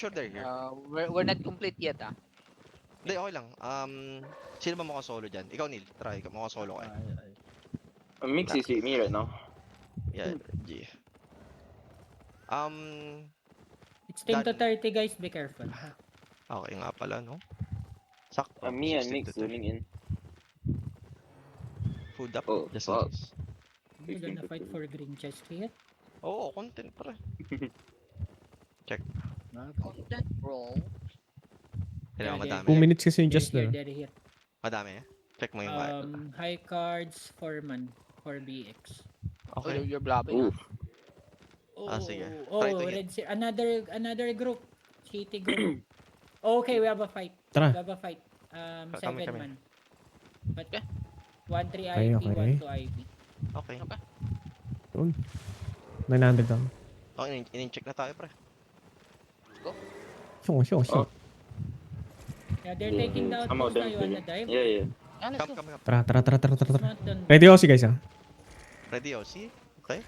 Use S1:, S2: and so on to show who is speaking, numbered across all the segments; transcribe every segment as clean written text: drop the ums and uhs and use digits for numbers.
S1: Sure they're here.
S2: We're not complete yet, ah.
S1: Hindi, okay lang. Sino ba mukhang solo dyan? Ikaw, Neil. Try. Mukhang solo ka.
S3: Mix is with me right now.
S1: Yeah, G.
S4: It's 10 to
S1: Dan.
S4: 30 guys, be careful.
S1: Okay nga pala, no? Sakto.
S3: Me and
S1: 16
S3: Mix
S1: to 30.
S3: zooming in.
S1: Food up.
S3: Oh,
S1: Just in
S3: fuck.
S1: case.
S4: We're gonna fight for green chest here.
S1: Oo, content pre. Check.
S2: Content, bro.
S1: Kailangan
S4: Yeah,
S1: madami.
S5: 2 minutes kasi yung
S4: They're
S5: just
S4: here,
S5: na.
S4: they're here.
S1: Madami eh. Check mo yung wire.
S4: High cards, Foreman, for BX.
S2: Oh,
S1: Okay.
S2: you're blabbing,
S3: Oof.
S2: ah.
S1: Sige.
S4: Oh,
S1: Try to hit.
S4: Red Sea. Another group. Shitty group. Okay, we have a fight.
S5: Tara.
S4: We have a fight.
S1: Kami.
S4: 7 man. But
S2: Okay.
S4: 1-3
S5: Okay,
S4: IP,
S5: okay.
S4: 1-2 IP.
S1: Okay.
S5: Yun. 900 lang.
S1: Okay, in-check na tayo pre.
S5: Sure.
S4: Yeah, they're taking the
S3: I'm out
S4: outpost now.
S3: them.
S4: You wanna dive?
S3: Yeah.
S2: Ah, let's
S1: Come,
S2: go.
S1: come.
S5: Tara.
S4: Smart dun.
S5: Ready ako si guys ha.
S1: Ready, oh. See? Okay.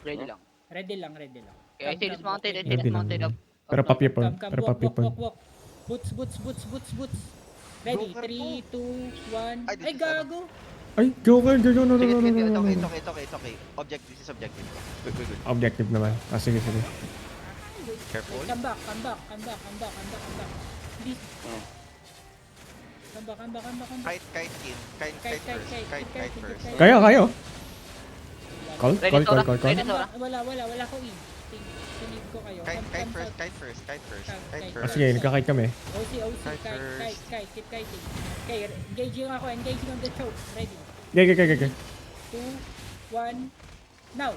S2: Ready lang.
S4: Ready lang.
S2: Okay, I see this mounted. I see
S5: Ready
S2: this
S5: lang.
S2: mounted up.
S5: Pero
S2: Up,
S5: papi
S2: up,
S5: po.
S4: Come,
S5: Pero papi po.
S4: walk. Boots. Ready,
S1: Joker
S4: 3, 2, 1.
S1: Ay,
S4: Ay,
S1: dito,
S4: gago!
S5: Ay, Joker. No.
S1: Sige, it's okay. Objective, this is objective. Good.
S5: Objective naman. Sige.
S1: Careful.
S4: Come back. Please.
S3: Oh.
S4: Come back.
S1: Kite first.
S5: Kayo. Call.
S2: Ready, Sora. Ready, Sora.
S4: Wala ko in. Sinid ko kayo.
S1: Kite first.
S5: Sige, nagkakite kami.
S4: OC, kite, keep kiting. Okay, engaging on the choke. Ready.
S5: Okay.
S4: 2, 1, now.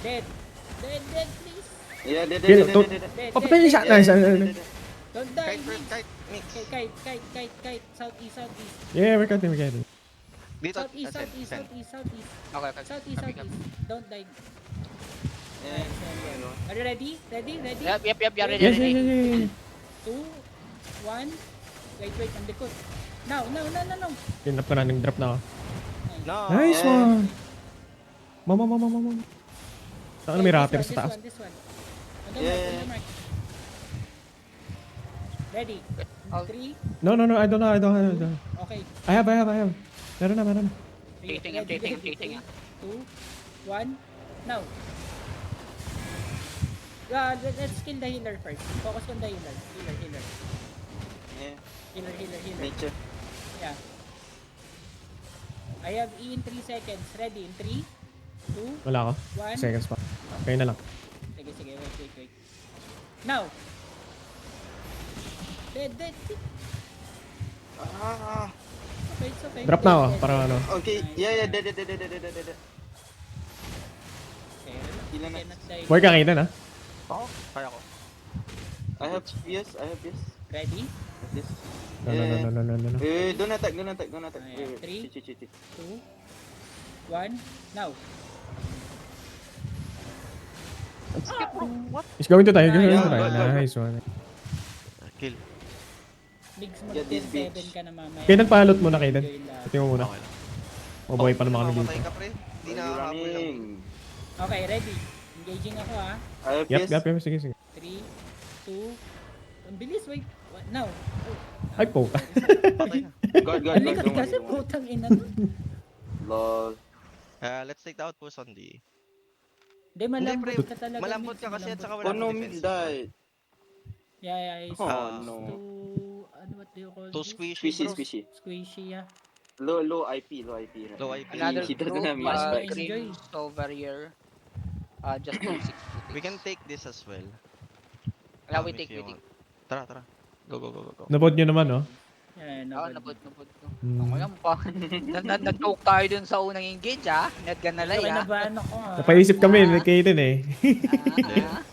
S4: Dead, please.
S3: Yeah,
S5: Kill, to-
S4: Dead.
S5: Papatay niya siya. Nice.
S4: Don't die,
S1: Kite first,
S4: please.
S1: kite. Mix.
S4: Okay, kite. Southeast.
S5: Yeah, we're cutting.
S1: Dito.
S4: Southeast.
S2: Okay.
S4: Southeast. Don't die.
S3: Yeah.
S4: Are you ready?
S2: Yep, yeah, ready.
S5: Yes.
S4: 2, 1. Wait, ang likod. Now.
S5: Drop ko na, nag-drop na ako.
S1: No.
S5: Nice
S3: Yeah.
S5: one! Mama. Saan may rapper sa taas?
S4: This one.
S3: Yeah.
S4: Mark. Ready?
S2: Oh.
S4: 3.
S5: No, I don't know.
S4: Okay.
S5: I have. Meron na.
S2: Chasing him.
S4: 2, 1, now. Let's kill the healer first. Focus on the healer.
S3: Yeah.
S4: Healer.
S3: Nature.
S4: Yeah. I have E in 3 seconds. Ready? In 3, 2,
S5: Wala ako.
S4: 1.
S5: Seconds pa. Kayo na lang.
S4: Sige. Wait. Now. Dead. Okay, it's okay.
S5: Drop na ako,
S4: Dead.
S5: para ano.
S3: Okay. Yeah. Dead.
S4: Okay,
S3: Ilan na?
S4: cannot die.
S5: Boy, kakita na.
S1: Oo, kaya ko.
S3: I have yes.
S4: Ready?
S3: Yes.
S5: No.
S3: Don't attack.
S4: Ayan,
S3: Wait.
S4: 3.
S3: Chit.
S4: 2, 1, now.
S5: He's going to die.
S3: Yeah.
S5: Nice one.
S1: Kill.
S4: Ligs mo
S3: Get this
S4: 7
S3: bitch.
S4: ka na mamaya.
S5: Kailan palot muna, Kailan?
S4: Enjoy lahat.
S5: Ito mo muna.
S1: Okay lang.
S5: Mabuhay pa naman kami
S1: Mamatay
S5: dito.
S1: ka pre. Hindi
S3: Are
S1: na
S3: you
S1: habol lang.
S3: running?
S4: Okay, ready. Engaging ako ha.
S3: I have
S5: Yep.
S3: yes.
S5: Sige.
S4: 3, 2, ang bilis, wait. Now.
S5: Ay po.
S1: Patay na.
S3: God.
S4: Ang likas
S3: Don't
S4: kasi
S3: worry.
S4: putang ina nun.
S3: Lol.
S1: Let's take the outpost on the...
S4: Hindi, malambot
S1: Hindi,
S4: ka talaga.
S1: Malambot
S4: Mix,
S1: ka kasi at saka
S3: Oh
S1: wala
S3: no,
S1: kang
S3: Mix
S1: defensive.
S3: died.
S4: Yeah, it's
S3: Oh
S1: Ah.
S3: no.
S4: what do you call
S1: Too
S4: this?
S1: squishy, bro.
S3: Squishy.
S4: Squishy, yeah.
S3: Low IP. Right?
S1: Low IP.
S2: Another
S3: He doesn't
S2: group,
S3: have much
S4: spikes.
S2: screams over here. Just 2-6.
S1: We can take this as well.
S2: Yeah, we
S1: If
S2: take.
S1: you want. Tara. Go.
S5: Nabod nyo naman, no?
S4: Yeah,
S2: Nabod ko.
S5: Hmm.
S2: Okay lang pa. Nag-choke tayo dun sa unang engage, ah. Nag-ganalay,
S4: Okay,
S2: ah.
S4: nabahan ako ah.
S5: Napaisip kami, Kailan eh.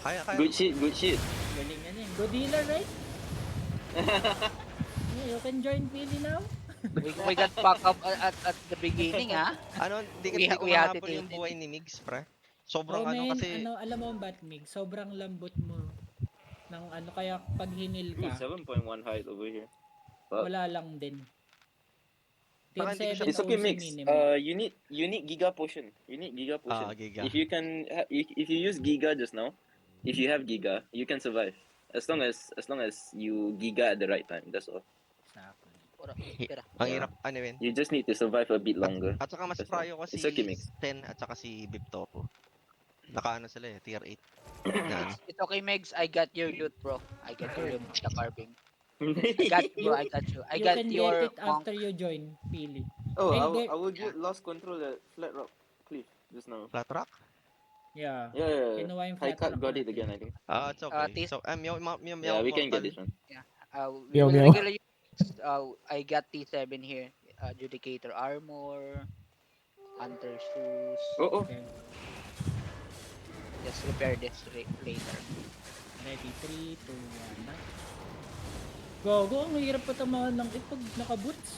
S1: Kaya.
S3: Good shit.
S4: Galing na yun. Good healer, right? Yeah, you can join Pili now.
S2: We got back up at the beginning, ah.
S1: Ano, di
S2: We
S1: ko
S2: had
S1: mahabol
S2: it
S1: yung
S2: in-
S1: buhay ni Migs, pre. Sobrang
S4: Oh, man,
S1: kasi...
S4: alam mo ang Batmig, sobrang lambot mo. Ng kaya pag hinil
S3: Ooh,
S4: ka,
S3: 7.1 height over here. Fuck.
S4: wala lang din. Team
S1: Baka hindi ko
S4: 7
S1: siya-
S3: It's okay,
S4: OC
S3: Mix.
S4: minimum.
S3: You need Giga Potion.
S1: Giga.
S3: If you use Giga just now, if you have Giga, you can survive. As long as you Giga at the right time, that's all.
S4: Exactly.
S2: Ora,
S1: Hi-
S2: tira.
S1: Ang
S3: Yeah.
S1: hirap, ano yun.
S3: You just need to survive a bit longer.
S1: At saka mas
S3: That's all.
S1: prayo ko si
S3: It's okay, mix.
S1: Ten at saka si Biptopo. Nakaano sila eh, tier 8. Yan.
S2: It's okay, Megs. I got your loot, bro. I got your loot. The carving. I got you, bro. I got you. I
S4: You
S2: got
S4: can
S2: your
S4: get it after you join, Pili.
S3: Oh,
S4: And
S3: I,
S4: there-
S3: I would get lost control at Flat Rock Cliff just now.
S1: Flat Rock?
S4: Yeah.
S3: Yeah.
S4: Kinuha yung
S3: High
S4: flat
S3: cut
S4: rock
S3: got it
S4: natin.
S3: again, I think.
S1: It's okay.
S2: Tis-
S1: So, meow
S3: Yeah, we can get this one.
S2: We
S5: Meow,
S2: will
S5: meow.
S2: regular use. I got T7 here. Adjudicator armor. Hunter shoes.
S3: Oh.
S4: Okay.
S2: Just repair this later.
S4: Ready, 3, 2, 1, na. Gogo, ang hirap pa tamahan ng it pag naka-boots.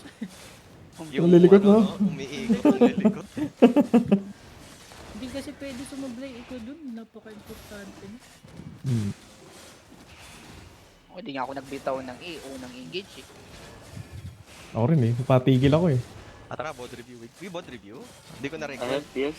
S5: Nalilikot, no?
S1: Umiikot, nalilikot.
S4: Hindi kasi pwede sumablay ito dun. Napaka-importante niya.
S2: Hindi nga ako nagbitaw ng unang engage eh.
S5: Ako rin eh. Patigil ako eh.
S1: Tara, bod review. We bod review? Hindi ko
S3: I
S1: na-record.
S3: have PS.